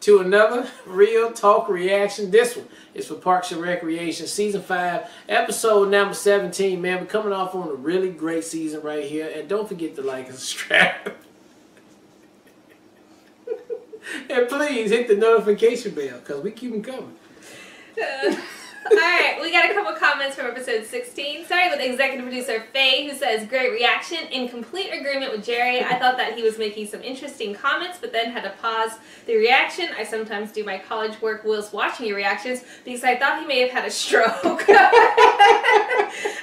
to another Real Talk reaction. This one is for Parks and Recreation, Season 5, Episode number 17, man. We're coming off on a really great season right here. And don't forget to like and subscribe. And please hit the notification bell, because we keep them coming. Alright, we got a couple comments from episode 16, starting with executive producer Faye, who says, great reaction, in complete agreement with Jerry. I thought that he was making some interesting comments, but then had to pause the reaction. I sometimes do my college work whilst watching your reactions because I thought he may have had a stroke.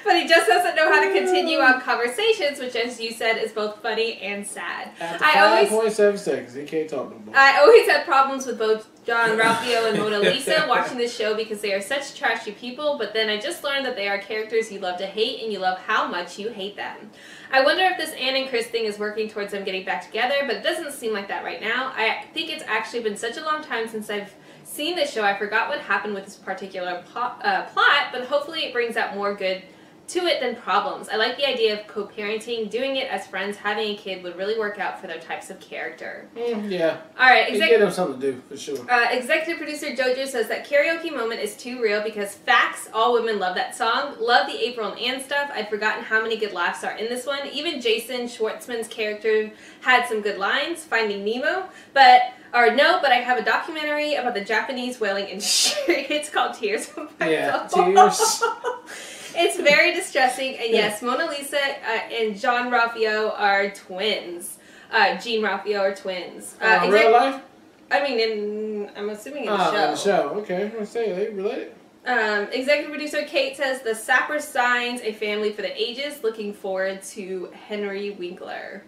But he just doesn't know how to continue on conversations, which, as you said, is both funny and sad. After 5.7 seconds, he can't talk no more. I always had problems with both John Ralphio and Mona Lisa watching this show because they are such trashy people, but then I just learned that they are characters you love to hate and you love how much you hate them. I wonder if this Anne and Chris thing is working towards them getting back together, but it doesn't seem like that right now. I think it's actually been such a long time since I've seen this show, I forgot what happened with this particular plot, but hopefully it brings out more good to it than problems. I like the idea of co-parenting. Doing it as friends, having a kid would really work out for their types of character. Yeah. Alright, get them something to do, for sure. Executive producer Jojo says that karaoke moment is too real because facts, all women love that song. Love the April and Anne stuff. I'd forgotten how many good laughs are in this one. Even Jason Schwartzman's character had some good lines, Finding Nemo, but I have a documentary about the Japanese whaling industry. It's called Tears of My Soul. Tears. It's very distressing, and yes, Mona Lisa and John Ralphio are twins. Jean Ralphio are twins. In real life? I mean, I'm assuming in the show. In the show. Okay, I was saying, they related. Executive producer Kate says, the Sapper signs a family for the ages. Looking forward to Henry Winkler.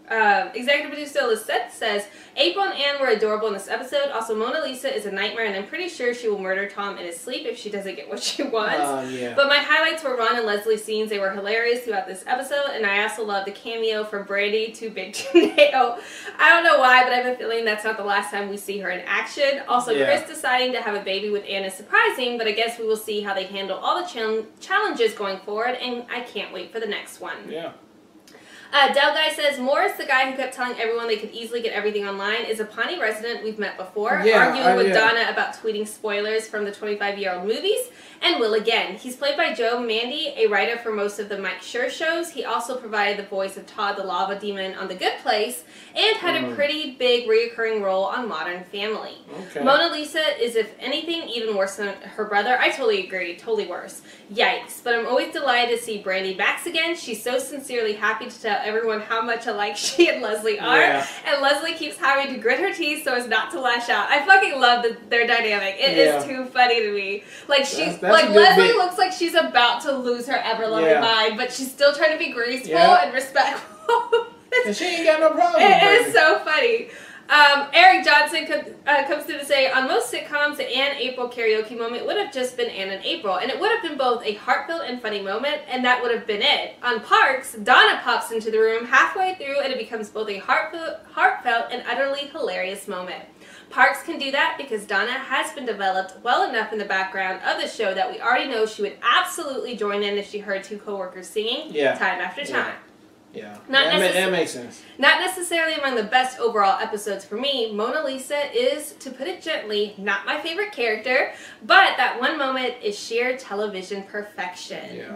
Executive producer Lisette says, April and Anne were adorable in this episode. Also, Mona Lisa is a nightmare, and I'm pretty sure she will murder Tom in his sleep if she doesn't get what she wants. Yeah. But my highlights were Ron and Leslie's scenes. They were hilarious throughout this episode, and I also love the cameo from Brandy Too Big to Nail. I don't know why, but I have a feeling that's not the last time we see her in action. Also, Chris deciding to have a baby with Anne is surprising, but I guess we will see how they handle all the challenges going forward, and I can't wait for the next one. Yeah. Del Guy says, Morris, the guy who kept telling everyone they could easily get everything online, is a Pawnee resident we've met before, arguing with Donna about tweeting spoilers from the 25-year-old movies, and will again. He's played by Joe Mandy, a writer for most of the Mike Schur shows. He also provided the voice of Todd the Lava Demon on The Good Place, and had a pretty big reoccurring role on Modern Family. Okay. Mona Lisa is, if anything, even worse than her brother. I totally agree. Totally worse. Yikes. But I'm always delighted to see Brandy Bax again. She's so sincerely happy to tell everyone how much alike she and Leslie are. Yeah. And Leslie keeps having to grit her teeth so as not to lash out. I fucking love their dynamic. It is too funny to me. Like, Leslie looks like she's about to lose her ever-loving mind, but she's still trying to be graceful and respectful. And she ain't got no problem. It is so funny. Eric Johnson comes through to say, on most sitcoms, the Anne-April karaoke moment would have just been Anne and April, and it would have been both a heartfelt and funny moment, and that would have been it. On Parks, Donna pops into the room halfway through, and it becomes both a heartfelt and utterly hilarious moment. Parks can do that because Donna has been developed well enough in the background of the show that we already know she would absolutely join in if she heard two co-workers singing time after time. Yeah, that makes sense. Not necessarily among the best overall episodes for me. Mona Lisa is, to put it gently, not my favorite character, but that one moment is sheer television perfection. Yeah.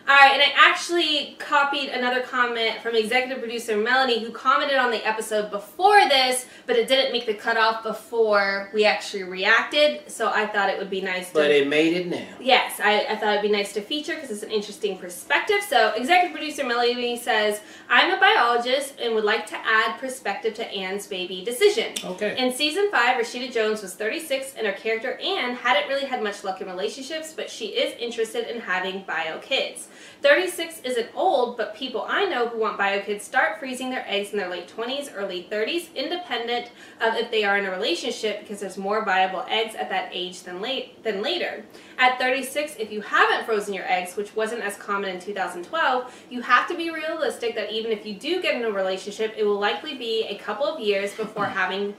Alright, and I actually copied another comment from executive producer Melanie, who commented on the episode before this, but it didn't make the cutoff before we actually reacted, so I thought it would be nice to... But it made it now. Yes, I thought it would be nice to feature because it's an interesting perspective. So, executive producer Melanie says, I'm a biologist and would like to add perspective to Anne's baby decision. Okay. In season 5, Rashida Jones was 36 and her character Anne hadn't really had much luck in relationships, but she is interested in having bio kids. 36 isn't old, but people I know who want bio kids start freezing their eggs in their late 20s, early 30s, independent of if they are in a relationship, because there's more viable eggs at that age than later. At 36, if you haven't frozen your eggs, which wasn't as common in 2012, you have to be realistic that even if you do get in a relationship, it will likely be a couple of years before having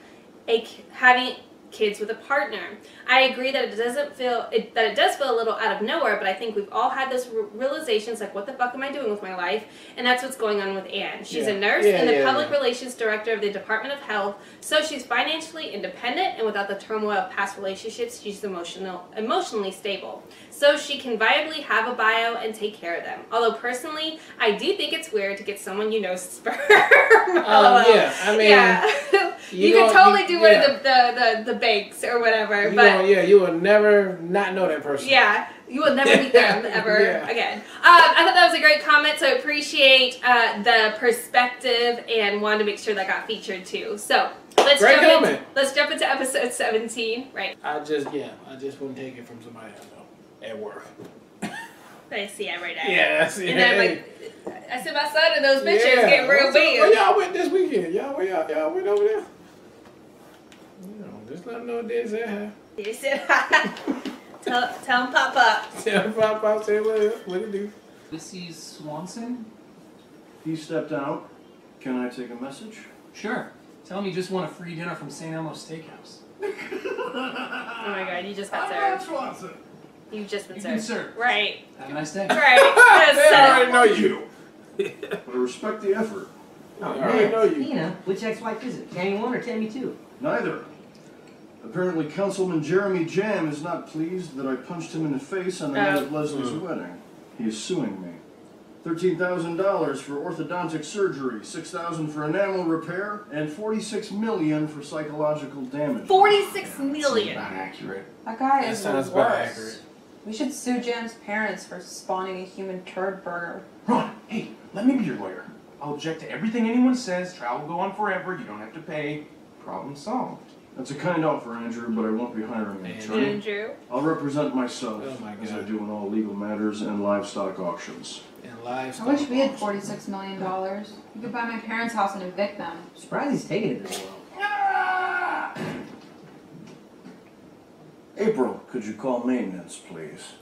kids with a partner. I agree that it does feel a little out of nowhere, but I think we've all had those realizations like, what the fuck am I doing with my life? And that's what's going on with Anne. She's a nurse and the public relations director of the Department of Health, so she's financially independent, and without the turmoil of past relationships, she's emotionally stable. So she can viably have a bio and take care of them. Although personally, I do think it's weird to get someone you know sperm. Yeah, I mean, you could totally do one of the banks or whatever. You will never not know that person. Yeah, you will never meet them ever again. I thought that was a great comment, so I appreciate the perspective and wanted to make sure that got featured too. So let's jump into episode 17. Right. I just wouldn't take it from somebody I know at work. I see every day. Yeah, I see. And then I see my son and those bitches getting real weird. Where y'all went this weekend? Y'all went over there? Just let them know this here. You said tell him pop up. Tell him pop up. Say what it do. This is Swanson? He stepped out. Can I take a message? Sure. Tell him you just want a free dinner from St. Elmo's Steakhouse. Oh my god, you just got served. Swanson. You've just been Been served. served. Right. Have a nice day. Right. I already know you. But I respect the effort. I already know you. Nina, which ex-wife is it? Tammy 1 or Tammy 2? Neither. Apparently, Councilman Jeremy Jam is not pleased that I punched him in the face on the night of Leslie's wedding. He is suing me. $13,000 for orthodontic surgery, $6,000 for enamel repair, and $46 million for psychological damage. $46 million. That's about accurate. That guy is the sounds about accurate. worst. We should sue Jam's parents for spawning a human turd burger. Ron, hey, let me be your lawyer. I'll object to everything anyone says. Trial will go on forever. You don't have to pay. Problem solved. That's a kind offer, Andrew, but I won't be hiring an attorney. Andrew. I'll represent myself, Oh as I do in all legal matters and livestock auctions. And livestock. I wish we had $46 million. You could buy my parents' house and evict them. Surprised he's taking it this well. April, could you call maintenance, please?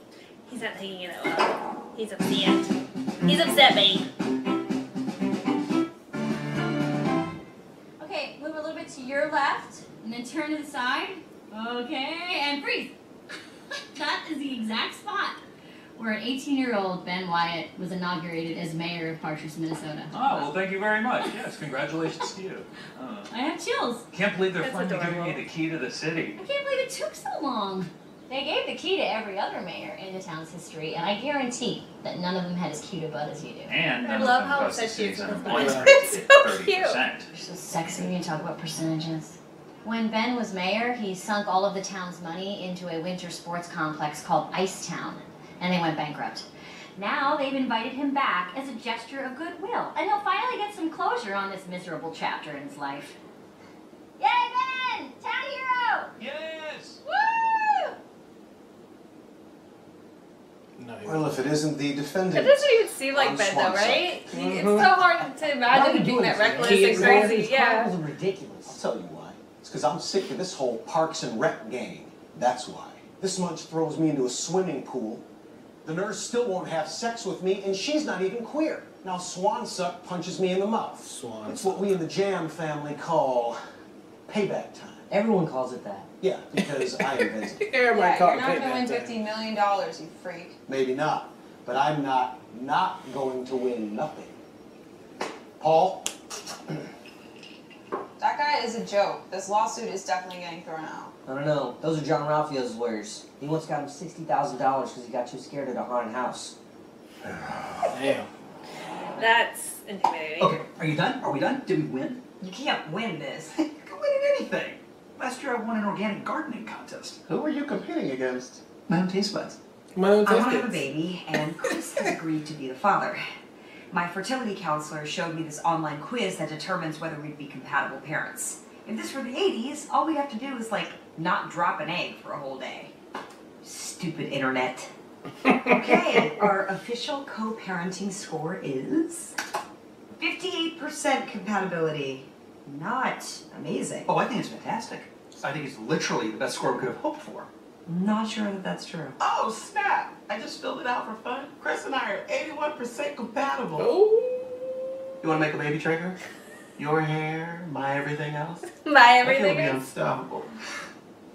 He's not taking it well. He's upset. He's upset, babe. Okay, move a little bit to your left, and then turn to the side. Okay, and freeze. That is the exact spot where an 18-year-old Ben Wyatt was inaugurated as mayor of Partridge, Minnesota. Oh, well, thank you very much. Yes, congratulations to you. I have chills. Can't believe they're That's finally giving adorable. me the key to the city. I can't believe it took so long. They gave the key to every other mayor in the town's history, and I guarantee that none of them had as cute a butt as you do. And I none love of them how caused the obsessed she is city's with this unemployment guy. rate It's to so hit cute. 30%. You're so sexy when you talk about percentages. When Ben was mayor, he sunk all of the town's money into a winter sports complex called Icetown, and they went bankrupt. Now they've invited him back as a gesture of goodwill, and he'll finally get some closure on this miserable chapter in his life. Yay, Ben! Town hero! Yes! Woo! No, Well, if it isn't the defendant. It doesn't even seem like on Ben though, Swanson. right? It's so hard to imagine him being that reckless and crazy. These Yeah. chronicles are ridiculous. I'll tell you why. It's because I'm sick of this whole Parks and Rec game. That's why. This munch throws me into a swimming pool. The nurse still won't have sex with me, and she's not even queer. Now Swansuck punches me in the mouth. Swansuck. It's what we in the Jam family call payback time. Everyone calls it that. Yeah, because I invented it. Everybody Yeah, call you're it not payback gonna win time. $15 million, you freak. Maybe not. But I'm not going to win nothing. Paul? That guy is a joke. This lawsuit is definitely getting thrown out. I don't know. Those are John Ralphio's lawyers. He once got him $60,000 because he got too scared at a haunted house. Damn. That's intimidating. Okay, are you done? Are we done? Did we win? You can't win this. You can win at anything. Last year I won an organic gardening contest. Who are you competing against? My own taste buds. My own I want to have a biscuits. baby, and Chris has agreed to be the father. My fertility counselor showed me this online quiz that determines whether we'd be compatible parents. If this were the 80s, all we'd have to do is, like, not drop an egg for a whole day. Stupid internet. Okay, our official co-parenting score is 58% compatibility. Not amazing. Oh, I think it's fantastic. I think it's literally the best score we could have hoped for. Not sure that that's true. Oh, snap! I just filled it out for fun. Chris and I are 81% compatible. Oh. You want to make a baby tracker? Your hair, my everything else? My I feel everything be is. unstoppable.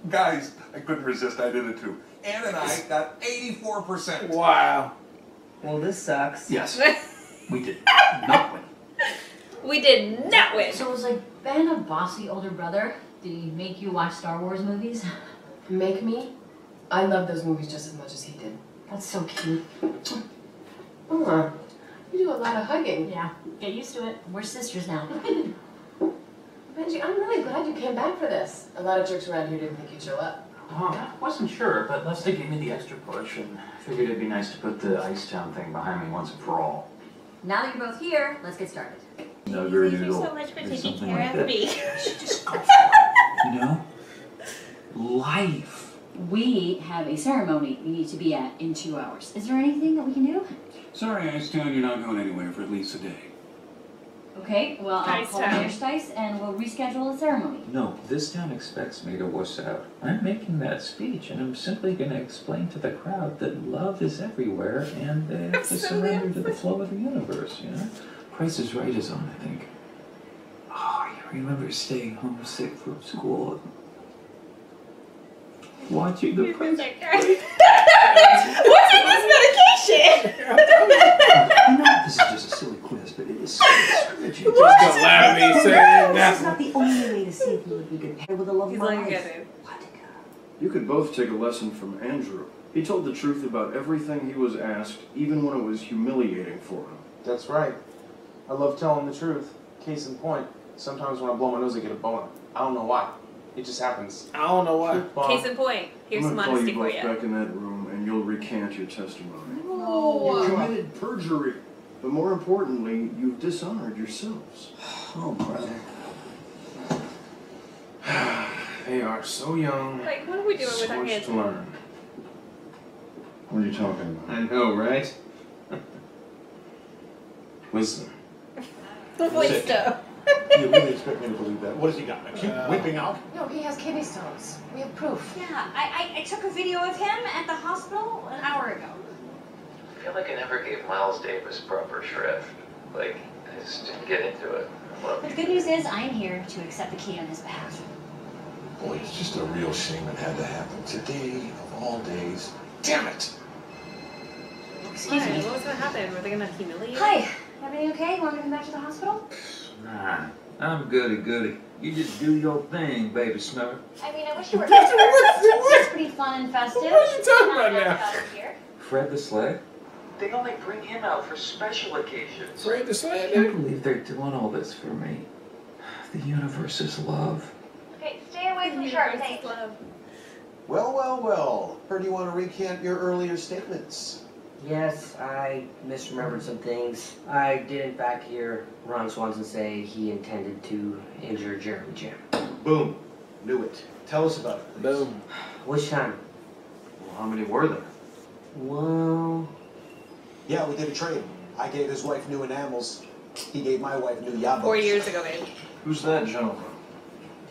Guys, I couldn't resist. I did it too. Ann and I got 84%. Wow. Well, this sucks. Yes. We did not win. We did not win. So was like Ben a bossy older brother? Did he make you watch Star Wars movies? Make me? I love those movies just as much as he did. That's so cute. Oh, you do a lot of hugging. Yeah, get used to it. We're sisters now. Benji, I'm really glad you came back for this. A lot of jerks around here didn't think you'd show up. I wasn't sure, but Leslie gave me the extra push and figured it'd be nice to put the Icetown thing behind me once and for all. Now that you're both here, let's get started. No, thank you so much for taking care of me. Just go for it. You know? Life. We have a ceremony we need to be at in 2 hours. Is there anything that we can do? Sorry, Icetown, you're not going anywhere for at least a day. Okay, well, I'll call Icetown. Mayor Stice and we'll reschedule the ceremony. No, this town expects me to wuss out. I'm making that speech, and I'm simply going to explain to the crowd that love is everywhere, and they have to surrender to the flow of the universe, you know? Price is Right is on, I think. Oh, I remember staying homesick from school. Watching the Price What's in this medication? I know this is just a silly quiz, but it is so Just don't lie to me, say This is not nothing. the only way to see if you would be good pair with the love of He's my looking life. at it. You could both take a lesson from Andrew. He told the truth about everything he was asked, even when it was humiliating for him. That's right. I love telling the truth. Case in point, sometimes when I blow my nose, I get a boner. I don't know why. It just happens. I don't know why. Case in point. Here's I'm some gonna call honesty you for both you. back in that room, and you'll recant your testimony. No. You committed perjury, but more importantly, you've dishonored yourselves. Oh, brother. They are so young. Like, what are we doing with So our much hands? to learn. What are you talking about? I know, right? Wisdom. Wisdom. You really expect me to believe that? What has he got? A cute whipping out? No, he has kidney stones. We have proof. Yeah, I took a video of him at the hospital an hour ago. I feel like I never gave Miles Davis proper shrift. Like, I just didn't get into it. But the good news is I am here to accept the key on his behalf. Boy, it's just a real shame it had to happen today of all days. Damn it! Excuse me. What was going to happen? Were they going to humiliate you? Hi, everything okay? You want me to come back to the hospital? Nah, I'm goody. You just do your thing, baby Smurf. I mean, I wish you were here. It's pretty fun and festive. What are you talking about now? Fred the Sled? They only bring him out for special occasions. Fred the Sled? I can't believe they're doing all this for me. The universe is love. Okay, stay away from sharp things. Well. Heard you want to recant your earlier statements. Yes, I misremembered some things. I did in fact hear Ron Swanson say he intended to injure Jeremy Jam. Boom. Knew it. Tell us about it, please. Boom. Which time? Well, how many were there? Well... Yeah, we did a trade. I gave his wife new enamels. He gave my wife new yabos. 4 years ago, babe. Who's that gentleman?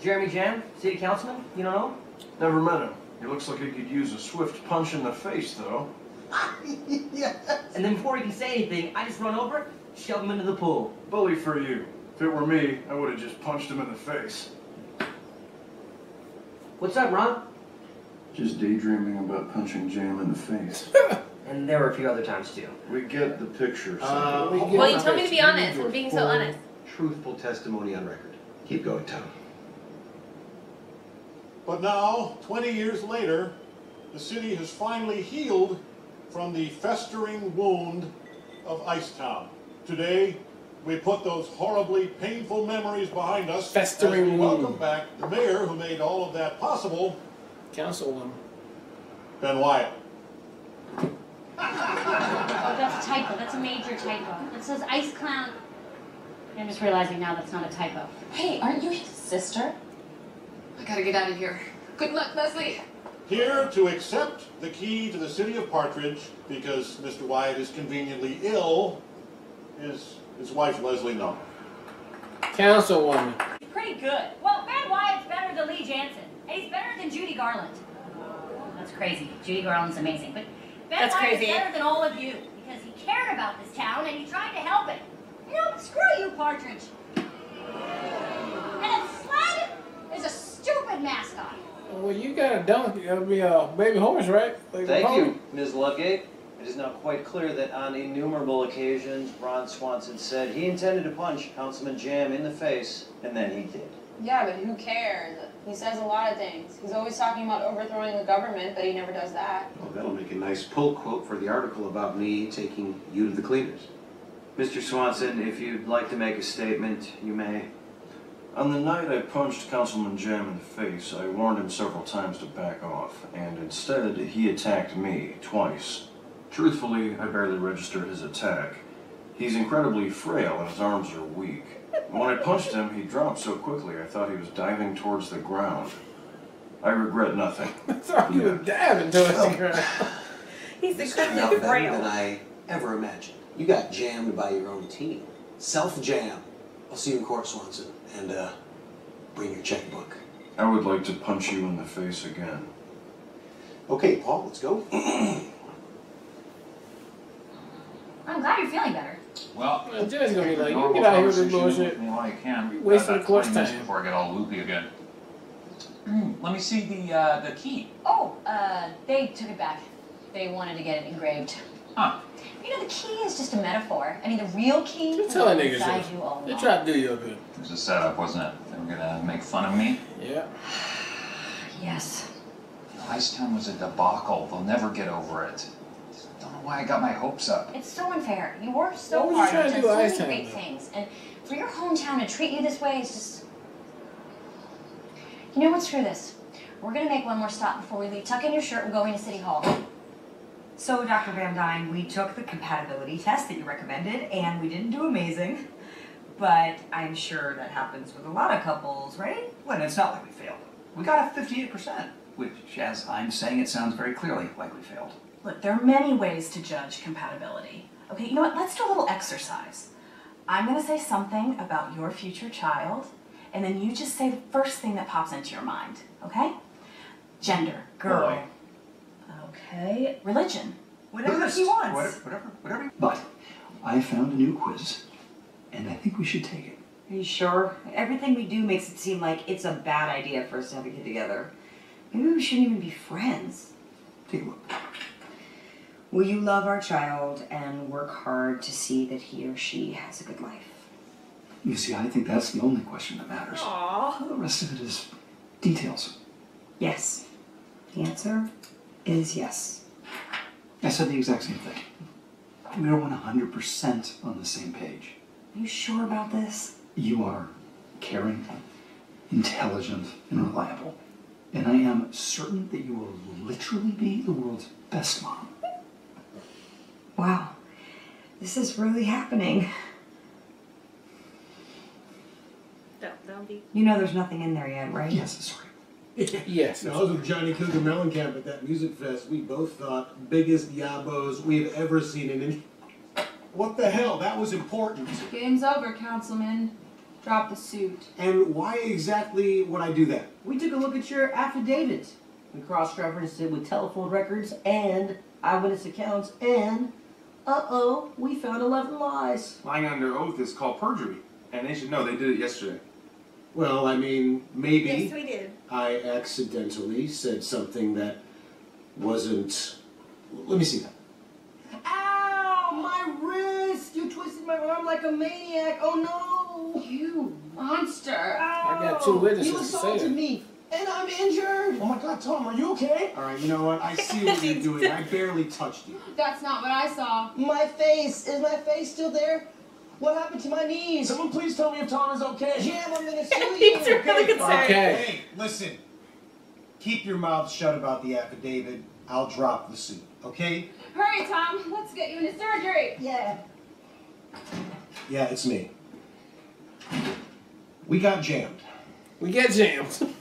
Jeremy Jam, city councilman? You don't know? Never met him. He looks like he could use a swift punch in the face, though. Yes. And then before he can say anything, I just run over, shove him into the pool. Bully for you. If it were me, I would have just punched him in the face. What's up, Ron? Just daydreaming about punching Jam in the face. And there were a few other times too. We get the picture. Well, you told me to be honest. I'm being so honest. Truthful testimony on record. Keep going, Tom. But now, 20 years later, the city has finally healed from the festering wound of Icetown. Today, we put those horribly painful memories behind us. Festering as we welcome wound. back the mayor who made all of that possible, Councilwoman. Ben Wyatt. Oh, that's a typo. That's a major typo. It says Ice Clown. I'm just realizing now that's not a typo. Hey, aren't you his sister? I gotta get out of here. Good luck, Leslie. Here to accept the key to the city of Partridge, because Mr. Wyatt is conveniently ill, is his wife, Leslie Nunn. Councilwoman. Pretty good. Well, Ben Wyatt's better than Lee Jansen. And he's better than Judy Garland. That's crazy. Judy Garland's amazing. But Ben That's Wyatt crazy. is better than all of you. Because he cared about this town and he tried to help it. You know, screw you, Partridge. And a sled is a stupid mascot. Well, you got a donkey, a baby horse, right? Like Thank you, Ms. Ludgate. It is now quite clear that on innumerable occasions, Ron Swanson said he intended to punch Councilman Jam in the face, and then he did. Yeah, but who cares? He says a lot of things. He's always talking about overthrowing the government, but he never does that. Well, that'll make a nice pull quote for the article about me taking you to the cleaners. Mr. Swanson, if you'd like to make a statement, you may. On the night I punched Councilman Jam in the face, I warned him several times to back off, and instead he attacked me twice. Truthfully, I barely registered his attack. He's incredibly frail and his arms are weak. When I punched him, he dropped so quickly I thought he was diving towards the ground. I regret nothing. I thought he was diving towards the ground. He's This turned out better than I ever imagined. You got jammed by your own team. Self-jam. I'll see you in court, Swanson, and bring your checkbook. I would like to punch you in the face again. Okay, Paul, let's go. I'm glad you're feeling better. Well, The judge's gonna be like, you normal get out here with this conversation bullshit. with me while you can. You're wasting the court's 20 minutes time. before I get all loopy again. Let me see the key. Oh, they took it back. They wanted to get it engraved. Huh. You know, the key is just a metaphor. I mean, the real key is Tell that nigga inside shit. you all They along. tried to do you up here. It was a setup, wasn't it? They were gonna make fun of me. Yeah. Yes. Icetown was a debacle. They'll never get over it. Don't know why I got my hopes up. It's so unfair. You worked so What was hard. you trying You've to done do so Icetown, many great though? things. And for your hometown to treat you this way is just... You know what? Screw this. We're going to make one more stop before we leave. Tuck in your shirt. We're going to City Hall. So, Dr. Van Dyne, we took the compatibility test that you recommended, and we didn't do amazing. But I'm sure that happens with a lot of couples, right? Well, it's not like we failed. We got a 58%, which, as I'm saying, it sounds very clearly like we failed. Look, there are many ways to judge compatibility. Okay, you know what? Let's do a little exercise. I'm going to say something about your future child, and then you just say the first thing that pops into your mind, okay? Gender, girl. Boy. Okay, religion. Whatever Buddhist, he wants. Whatever. But I found a new quiz, and I think we should take it. Are you sure? Everything we do makes it seem like it's a bad idea for us to have a kid together. Maybe we shouldn't even be friends. Take a look. Will you love our child and work hard to see that he or she has a good life? You see, I think that's the only question that matters. Aww. The rest of it is details. Yes. The answer is yes. I said the exact same thing. We are 100% on the same page. Are you sure about this? You are caring, intelligent, and reliable. And I am certain that you will literally be the world's best mom. Wow. This is really happening. That'll be... You know there's nothing in there yet, right? Yes, sorry. Yes. I was with Johnny Cougar Mellencamp at that music fest. We both thought biggest yabos we've ever seen in any... What the hell? That was important. Game's over, Councilman. Drop the suit. And why exactly would I do that? We took a look at your affidavit. We cross-referenced it with telephone records and eyewitness accounts, and we found 11 lies. Lying under oath is called perjury, and they should know they did it yesterday. Well, I mean, maybe Yes, we did. I accidentally said something that wasn't... Let me see that. Ow! My wrist! You twisted my arm like a maniac! Oh no! You monster! Ow! I got two witnesses You to say assaulted it. me, and I'm injured! Oh my God, Tom, are you okay? All right, you know what? I see what you're doing. I barely touched you. That's not what I saw. My face! Is my face still there? What happened to my knees? Someone please tell me if Tom is okay. Jim, I'm gonna sue you! He's really concerned. Okay. Hey, listen. Keep your mouth shut about the affidavit. I'll drop the suit, okay? Hurry, Tom. Let's get you into surgery. Yeah. Yeah, it's me. We got jammed. We get jammed.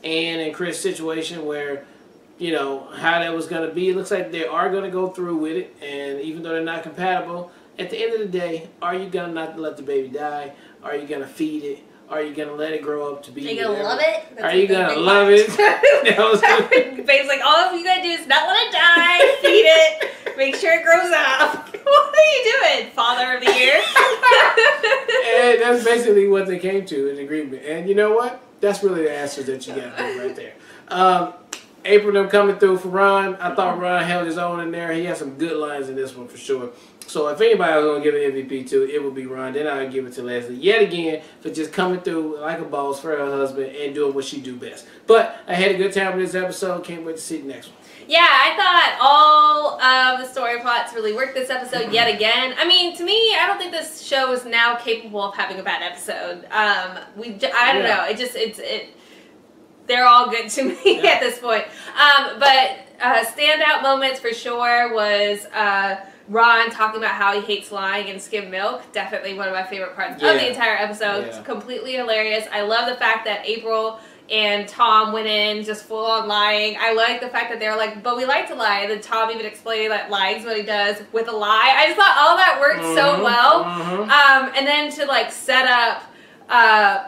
And in Chris' situation where, you know, how that was going to be, it looks like they are going to go through with it. And even though they're not compatible, at the end of the day, are you going to not let the baby die? Are you going to feed it? Are you going to let it grow up to be Are you going to love it? That's Are you the going to big love part. it? Babe's like, all you got to do is not let it die, feed it, make sure it grows up. What are you doing, Father of the Year? And that's basically what they came to, an agreement. And you know what? that's really the answers that you got right there. April them coming through for Ron. I thought Ron held his own in there. He had some good lines in this one for sure. So if anybody was going to give an MVP to, it would be Ron. Then I would give it to Leslie yet again for just coming through like a boss for her husband and doing what she do best. But I had a good time with this episode. Can't wait to see the next one. Yeah, I thought all of the story plots really worked this episode yet again. I mean, to me, I don't think this show is now capable of having a bad episode. I don't know. They're all good to me at this point. But standout moments for sure was Ron talking about how he hates lying and skim milk. Definitely one of my favorite parts of the entire episode. It's completely hilarious. I love the fact that April and Tom went in just full on lying. I like the fact that they were like, but we like to lie. And then Tom even explained that lying's what he does with a lie. I just thought all that worked so well. And then to like set up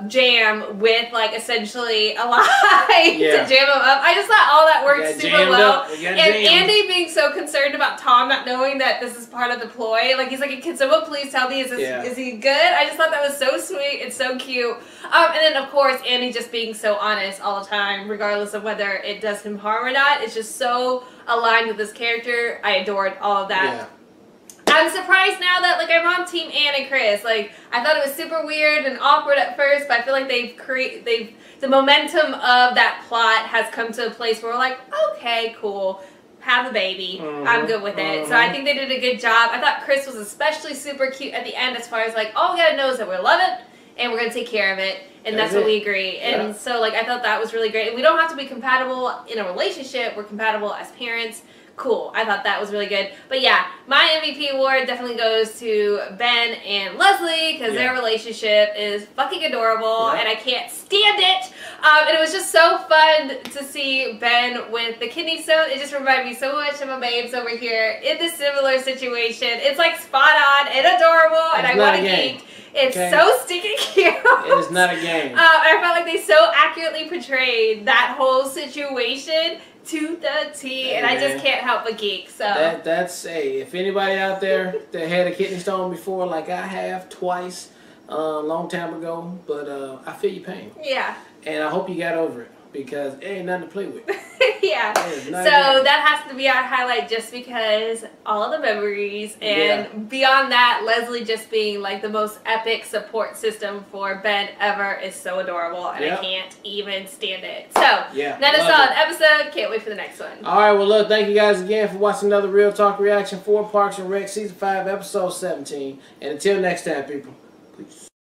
Jam with like essentially a lie to jam him up. I just thought all that worked super well. And Andy being so concerned about Tom not knowing that this is part of the ploy. Like he's like, can someone please tell me, is he good? I just thought that was so sweet. It's so cute. And then of course Andy just being so honest all the time, regardless of whether it does him harm or not. It's just so aligned with this character. I adored all of that. I'm surprised now that like I'm on Team Ann and Chris. Like I thought it was super weird and awkward at first, but I feel like the momentum of that plot has come to a place where we're like, okay, cool, have a baby. I'm good with it. So I think they did a good job. I thought Chris was especially super cute at the end, as far as like all we gotta know is that we love it and we're gonna take care of it, and that's what we agree. And so like I thought that was really great. And we don't have to be compatible in a relationship. We're compatible as parents. Cool. I thought that was really good. But yeah, my MVP award definitely goes to Ben and Leslie, because their relationship is fucking adorable and I can't stand it. And it was just so fun to see Ben with the kidney stone. It just reminded me so much of my babes over here in this similar situation. It's like spot on and adorable, and I want to geek. It's so stinking cute. It is not a game. I felt like they so accurately portrayed that whole situation to the T, and I just can't help but geek. So that's if anybody out there that had a kidney stone before, like I have twice, long time ago, but I feel your pain. Yeah. And I hope you got over it, because it ain't nothing to play with. Yeah. So that has to be our highlight, just because all of the memories, and beyond that, Leslie just being like the most epic support system for Ben ever is so adorable, and I can't even stand it. So another solid episode. Can't wait for the next one. All right, well look, thank you guys again for watching another Real Talk reaction for Parks and Rec Season 5 Episode 17. And until next time, people, peace.